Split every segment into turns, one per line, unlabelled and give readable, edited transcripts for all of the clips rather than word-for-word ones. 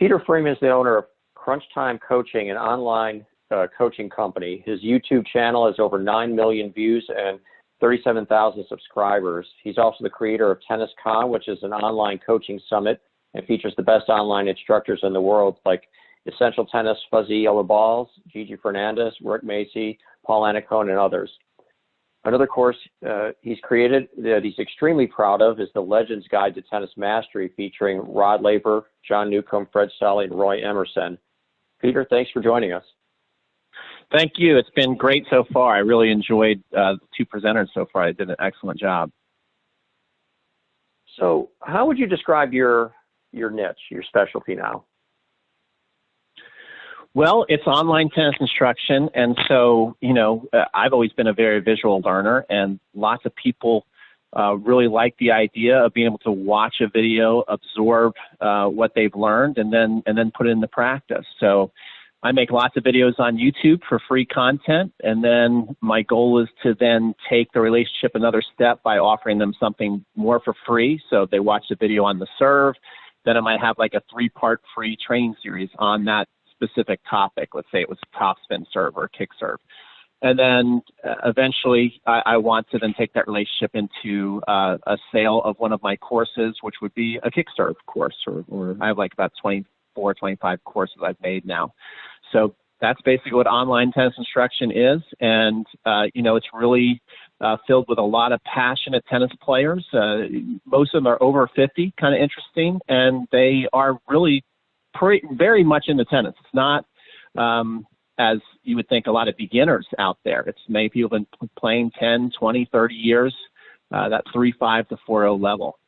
Peter Freeman is the owner of Crunch Time Coaching, an online coaching company. His YouTube channel has over 9 million views and 37,000 subscribers. He's also the creator of Tennis Con, which is an online coaching summit and features the best online instructors in the world, like Essential Tennis, Fuzzy Yellow Balls, Gigi Fernandez, Rick Macy, Paul Anacone, and others. Another course he's created that he's extremely proud of is the Legends Guide to Tennis Mastery, featuring Rod Laver, John Newcomb, Fred Sully, and Roy Emerson. Peter, thanks for joining us.
Thank you. It's been great so far. I really enjoyed the two presenters so far. They did an excellent job.
So how would you describe your niche, your specialty now?
Well, it's online tennis instruction, and so, I've always been a very visual learner, and lots of people really like the idea of being able to watch a video, absorb what they've learned, and then put it into practice. So I make lots of videos on YouTube for free content, and then my goal is to then take the relationship another step by offering them something more for free. So if they watch the video on the serve, then I might have like a 3-part free training series on that specific topic. Let's say it was topspin serve or kick serve. And then eventually I want to then take that relationship into a sale of one of my courses, which would be a kick serve course, or I have like about 24, 25 courses I've made now. So that's basically what online tennis instruction is. And, it's really filled with a lot of passionate tennis players. Most of them are over 50, kind of interesting, and they are really very much into tennis. It's not, as you would think, a lot of beginners out there. It's many people have been playing 10, 20, 30 years, that 3.5 to 4.0 level.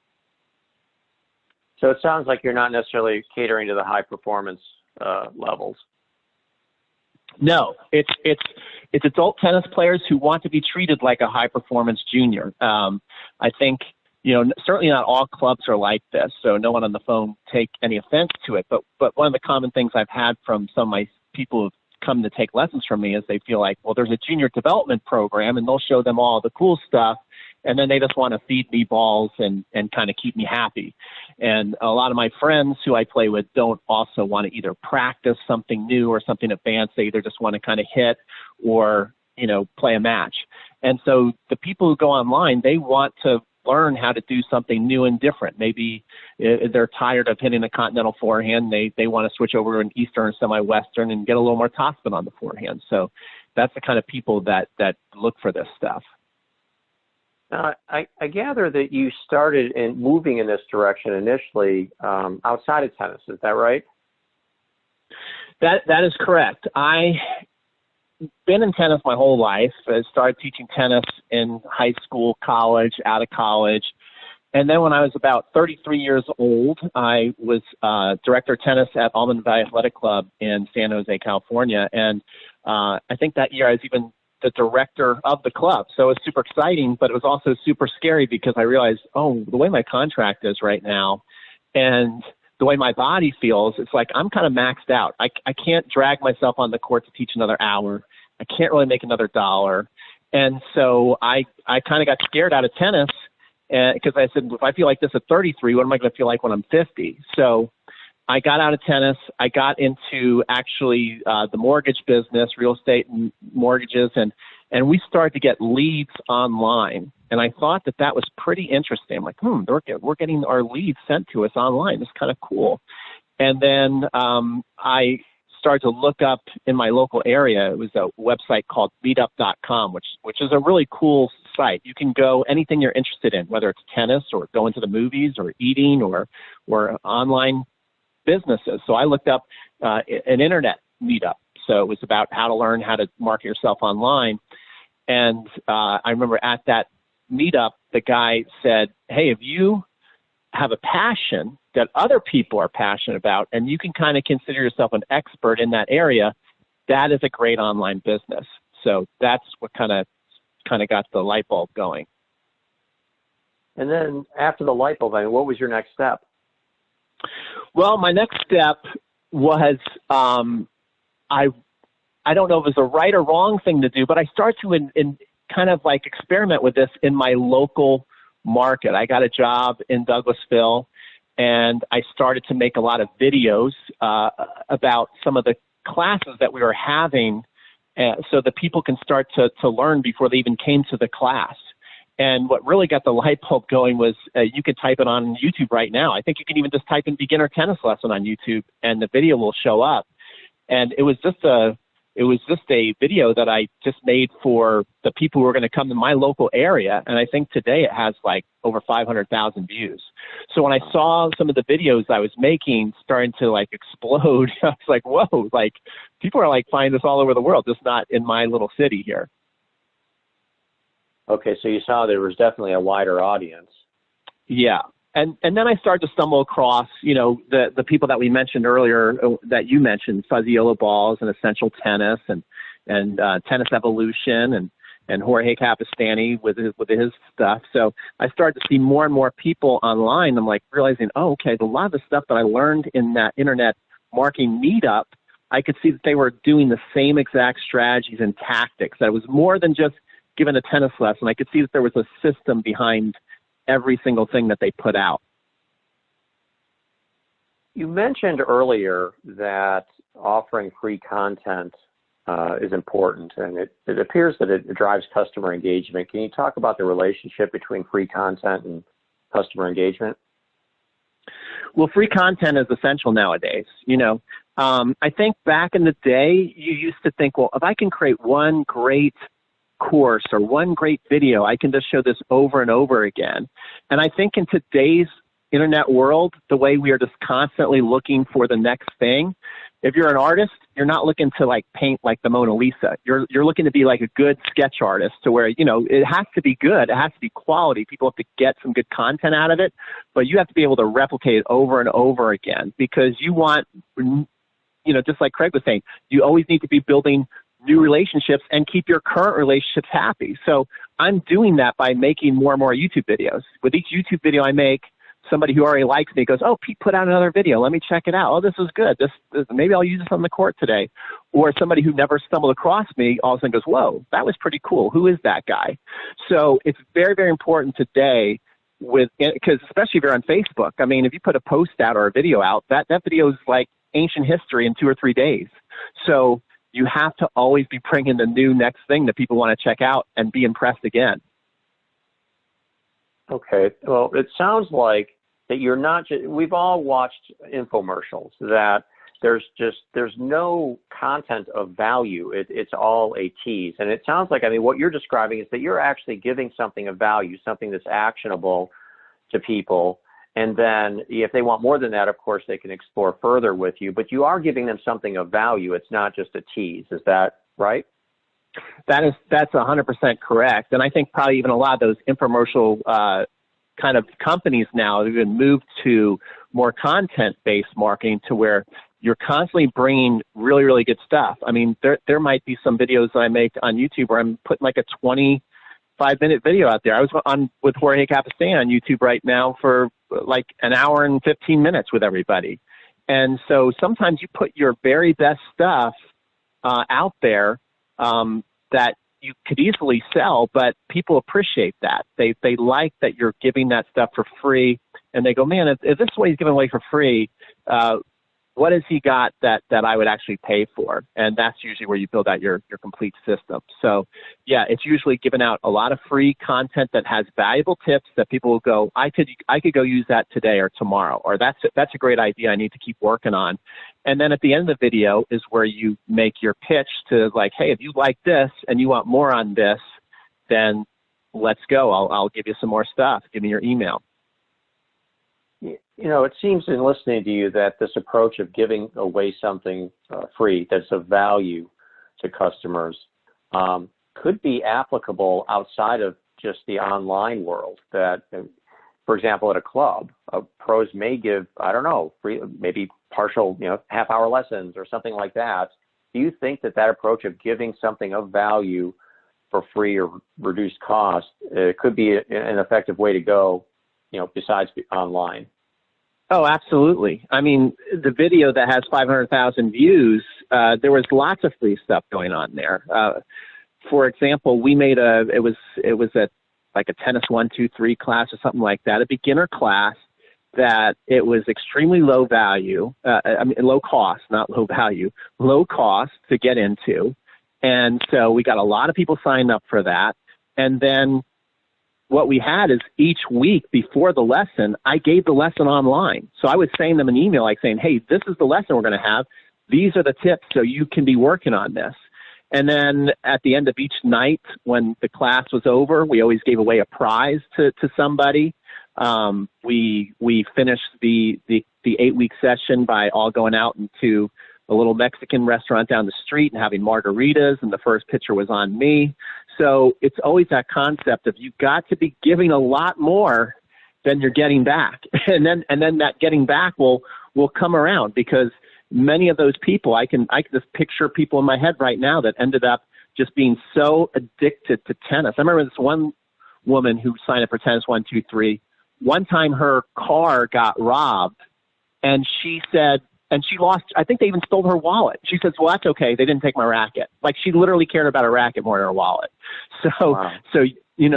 So it sounds like you're not necessarily catering to the high performance levels.
No, it's adult tennis players who want to be treated like a high performance junior. I think, certainly not all clubs are like this, so no one on the phone take any offense to it. But one of the common things I've had from some of my people who've come to take lessons from me is they feel like, well, there's a junior development program, and they'll show them all the cool stuff, and then they just want to feed me balls and kind of keep me happy. And a lot of my friends who I play with don't also want to either practice something new or something advanced. They either just want to kind of hit or, play a match. And so the people who go online, they want to learn how to do something new and different. Maybe they're tired of hitting a continental forehand. They want to switch over to an Eastern, semi-Western, and get a little more topspin on the forehand. So that's the kind of people that look for this stuff.
I gather that you started in moving in this direction initially outside of tennis. Is that right?
That is correct. I've been in tennis my whole life. I started teaching tennis in high school, college, out of college. And then when I was about 33 years old, I was director of tennis at Almond Valley Athletic Club in San Jose, California. And I think that year I was even the director of the club. So it was super exciting, but it was also super scary because I realized, the way my contract is right now and the way my body feels, it's like I'm kind of maxed out. I can't drag myself on the court to teach another hour. I can't really make another dollar. And so I kind of got scared out of tennis because I said, if I feel like this at 33, what am I going to feel like when I'm 50? So I got out of tennis. I got into actually the mortgage business, real estate and mortgages, and we started to get leads online. And I thought that was pretty interesting. I'm like, we're getting our leads sent to us online. It's kind of cool. And then I started to look up in my local area. It was a website called meetup.com, which is a really cool site. You can go anything you're interested in, whether it's tennis or going to the movies or eating or online businesses. So I looked up an internet meetup. So it was about how to learn how to market yourself online. And I remember at that meetup, the guy said, hey, if you have a passion that other people are passionate about, and you can kind of consider yourself an expert in that area, that is a great online business. So that's what kind of got the light bulb going.
And then after the light bulb, what was your next step?
Well, my next step was, I don't know if it was the right or wrong thing to do, but I started to kind of like experiment with this in my local market. I got a job in Douglasville, and I started to make a lot of videos about some of the classes that we were having, so that people can start to learn before they even came to the class. And what really got the light bulb going was you could type it on YouTube right now. I think you can even just type in beginner tennis lesson on YouTube, and the video will show up. And it was just a video that I just made for the people who are going to come to my local area. And I think today it has like over 500,000 views. So when I saw some of the videos I was making starting to like explode, I was like, whoa, like people are like finding this all over the world, just not in my little city here.
Okay, so you saw there was definitely a wider audience. Yeah.
And then I started to stumble across, the people that we mentioned earlier, that you mentioned, Fuzzy Yellow Balls and Essential Tennis and Tennis Evolution and Jorge Capistani with his stuff. So I started to see more and more people online. I'm like realizing, okay, a lot of the stuff that I learned in that internet marketing meetup, I could see that they were doing the same exact strategies and tactics. That it was more than just giving a tennis lesson. I could see that there was a system behind every single thing that they put out.
You mentioned earlier that offering free content is important, and it appears that it drives customer engagement. Can you talk about the relationship between free content and customer engagement?
Well, free content is essential nowadays. I think back in the day, you used to think, well, if I can create one great course or one great video, I can just show this over and over again. And I think in today's internet world, the way we are just constantly looking for the next thing, if you're an artist, you're not looking to like paint like the Mona Lisa. You're looking to be like a good sketch artist, to where, it has to be good. It has to be quality. People have to get some good content out of it, but you have to be able to replicate it over and over again, because you want, just like Craig was saying, you always need to be building new relationships and keep your current relationships happy. So I'm doing that by making more and more YouTube videos. With each YouTube video I make, somebody who already likes me goes, "Oh, Pete put out another video. Let me check it out. Oh, this is good. This maybe I'll use this on the court today." Or somebody who never stumbled across me all of a sudden goes, "Whoa, that was pretty cool. Who is that guy?" So it's very, very important today, because especially if you're on Facebook. I mean, if you put a post out or a video out, that video is like ancient history in 2 or 3 days. So you have to always be bringing the new next thing that people want to check out and be impressed again. Okay.
Well, it sounds like that you're not just, we've all watched infomercials that there's no content of value. It's all a tease. And it sounds like, what you're describing is that you're actually giving something of value, something that's actionable to people. And then if they want more than that, of course, they can explore further with you. But you are giving them something of value. It's not just a tease. Is that right?
That's 100% correct. And I think probably even a lot of those infomercial kind of companies now have even moved to more content-based marketing, to where you're constantly bringing really, really good stuff. There might be some videos that I make on YouTube where I'm putting like a 25-minute video out there. I was on with Jorge Capistani on YouTube right now for like an hour and 15 minutes with everybody. And so sometimes you put your very best stuff out there that you could easily sell, but people appreciate that. They like that you're giving that stuff for free, and they go, "Man, if this is what he's giving away for free, what has he got that I would actually pay for?" And that's usually where you build out your complete system. So yeah, it's usually giving out a lot of free content that has valuable tips that people will go, I could go use that today or tomorrow, or that's a great idea. I need to keep working on. And then at the end of the video is where you make your pitch to like, "Hey, if you like this and you want more on this, then let's go. I'll give you some more stuff. Give me your email."
It seems in listening to you that this approach of giving away something free that's of value to customers could be applicable outside of just the online world. That, for example, at a club, pros may give, free, maybe partial, half-hour lessons or something like that. Do you think that approach of giving something of value for free or reduced cost could be an effective way to go, besides online?
Oh, absolutely. The video that has 500,000 views, there was lots of free stuff going on there. For example, we made it was like a tennis 1, 2, 3 class or something like that, a beginner class. that it was extremely low value, low cost, not low value, low cost to get into. And so we got a lot of people signed up for that. And then what we had is each week before the lesson, I gave the lesson online. So I would send them an email like saying, hey, this is the lesson we're going to have. These are the tips so you can be working on this. And then at the end of each night when the class was over, we always gave away a prize to somebody. We finished the 8-week session by all going out into a little Mexican restaurant down the street and having margaritas, and the first picture was on me. So it's always that concept of you've got to be giving a lot more than you're getting back. And then that getting back will come around, because many of those people, I can just picture people in my head right now that ended up just being so addicted to tennis. I remember this one woman who signed up for Tennis 123. One time her car got robbed, and she said, and she lost, I think they even stole her wallet. She says, well, that's okay. They didn't take my racket. Like, she literally cared about her racket more than her wallet. So,
wow.
So,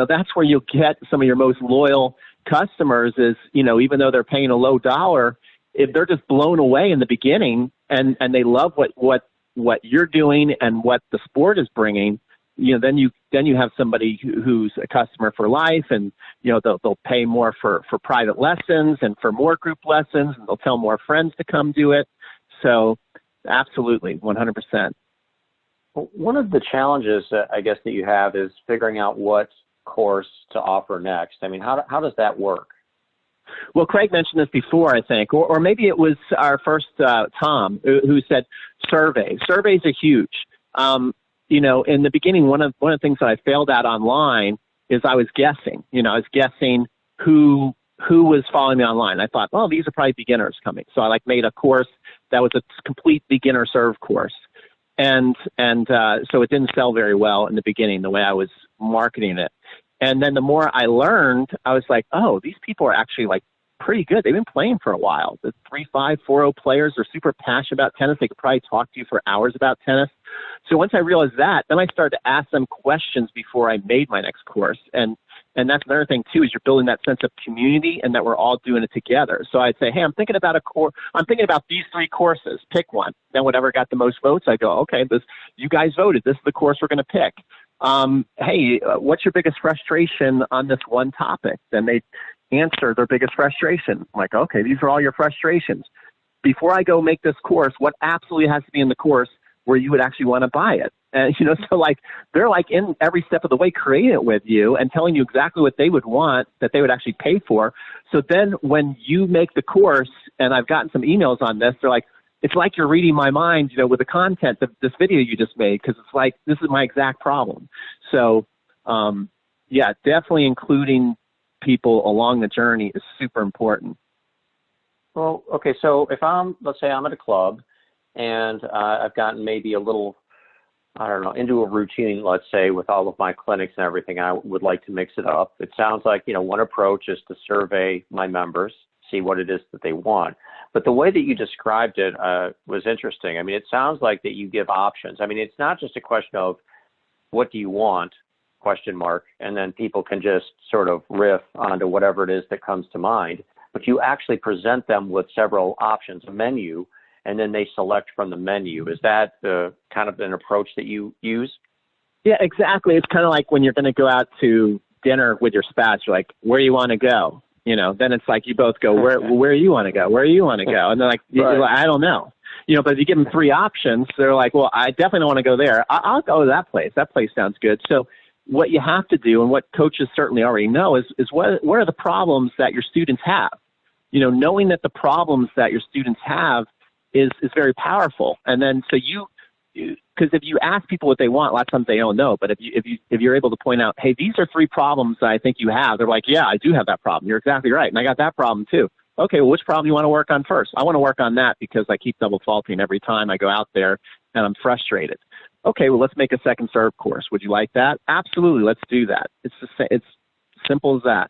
that's where you'll get some of your most loyal customers is, even though they're paying a low dollar, if they're just blown away in the beginning and they love what you're doing and what the sport is bringing, then you have somebody who's a customer for life, and they'll pay more for private lessons and for more group lessons, and they'll tell more friends to come do it. So absolutely, 100%.
Well, one of the challenges I guess that you have is figuring out what course to offer next. I mean, how does that work?
Well, Craig mentioned this before, I think, or maybe it was our first Tom who said surveys. Surveys are huge. In the beginning, one of the things that I failed at online is I was guessing. I was guessing who was following me online. I thought, oh, these are probably beginners coming. So I made a course that was a complete beginner serve course, and so it didn't sell very well in the beginning the way I was marketing it. And then the more I learned, I was like, oh, these people are actually pretty good. They've been playing for a while. The 3-5, 4-0 players are super passionate about tennis. They could probably talk to you for hours about tennis. So once I realized that, then I started to ask them questions before I made my next course. And that's another thing too, is you're building that sense of community and that we're all doing it together. So I'd say, hey, I'm thinking about these 3 courses. Pick one. Then whatever got the most votes, I go, okay, you guys voted. This is the course we're going to pick. Hey, what's your biggest frustration on this one topic? Then they answer their biggest frustration. I'm like, okay, these are all your frustrations. Before I go make this course, what absolutely has to be in the course where you would actually want to buy it? And, so they're in every step of the way creating it with you and telling you exactly what they would want that they would actually pay for. So then when you make the course, and I've gotten some emails on this, they're like, it's like you're reading my mind, with the content of this video you just made, because it's like, this is my exact problem. So, yeah, definitely including people along the journey is super important.
Well, okay, so if let's say I'm at a club and I've gotten maybe a little, I don't know, into a routine, let's say, with all of my clinics and everything, I would like to mix it up. It sounds like, one approach is to survey my members, see what it is that they want. But the way that you described it was interesting. I mean, it sounds like that you give options. I mean, it's not just a question of what do you want, ? And then people can just sort of riff onto whatever it is that comes to mind. But you actually present them with several options, a menu, and then they select from the menu. Is that the kind of an approach that you use?
Yeah, exactly. It's kind of like when you're going to go out to dinner with your spouse, you're like, where do you want to go? Then it's like you both go, where do you want to go? Where do you want to go? And they're like, right. I don't know. But if you give them 3 options, they're like, well, I definitely don't want to go there. I'll go to that place. That place sounds good. So what you have to do, and what coaches certainly already know, is what are the problems that your students have? Knowing that the problems that your students have is very powerful. And then so because if you ask people what they want, a lot of times they don't know. But if you're able to point out, hey, these are 3 problems that I think you have, they're like, yeah, I do have that problem. You're exactly right, and I got that problem too. Okay, well, which problem do you want to work on first? I want to work on that because I keep double faulting every time I go out there and I'm frustrated. Okay, well, let's make a second serve course. Would you like that? Absolutely, let's do that. It's simple as that.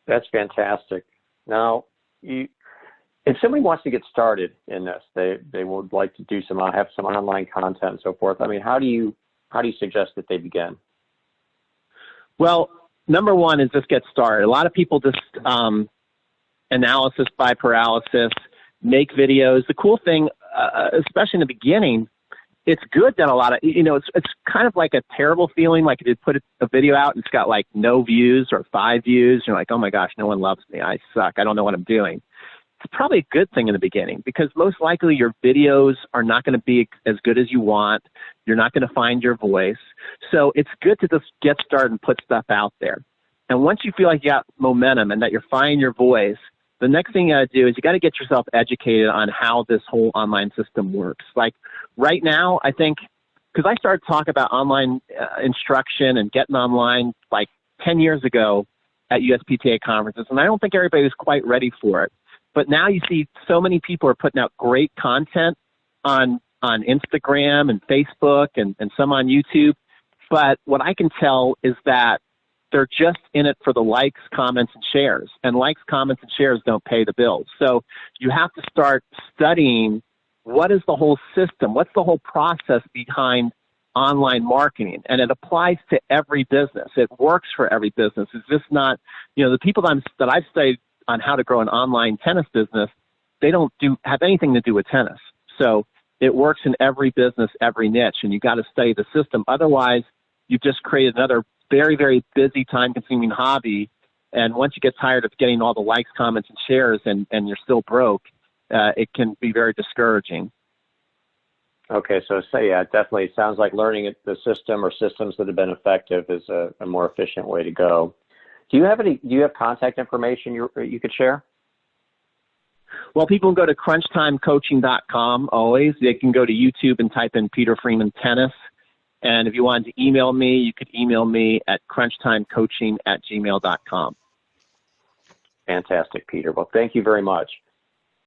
That's fantastic. Now, if somebody wants to get started in this, they would like to do have some online content and so forth. I mean, how do you suggest that they begin?
Well, number one is just get started. A lot of people just analysis by paralysis, make videos. The cool thing, especially in the beginning, it's good that a lot of, it's kind of like a terrible feeling, like if you put a video out and it's got like no views or 5 views. You're like, oh my gosh, no one loves me. I suck. I don't know what I'm doing. It's probably a good thing in the beginning because most likely your videos are not going to be as good as you want. You're not going to find your voice. So it's good to just get started and put stuff out there. And once you feel like you got momentum and that you're finding your voice, the next thing you got to do is you got to get yourself educated on how this whole online system works. Like right now, I think, because I started talking about online instruction and getting online like 10 years ago at USPTA conferences, and I don't think everybody was quite ready for it. But now you see so many people are putting out great content on Instagram and Facebook and some on YouTube. But what I can tell is that they're just in it for the likes, comments, and shares. And likes, comments, and shares don't pay the bills. So you have to start studying what is the whole system, what's the whole process behind online marketing. And it applies to every business. It works for every business. It's just not, the people that I've studied on how to grow an online tennis business, they don't have anything to do with tennis. So it works in every business, every niche, and you got to study the system. Otherwise, you've just created another very, very busy, time-consuming hobby. And once you get tired of getting all the likes, comments, and shares, and you're still broke, it can be very discouraging.
Okay, so yeah, it definitely sounds like learning the system or systems that have been effective is a more efficient way to go. Do you have contact information you could share?
Well, people can go to crunchtimecoaching.com always. They can go to YouTube and type in Peter Freeman Tennis. And if you wanted to email me, you could email me at crunchtimecoaching@gmail.com.
Fantastic, Peter. Well, thank you very much.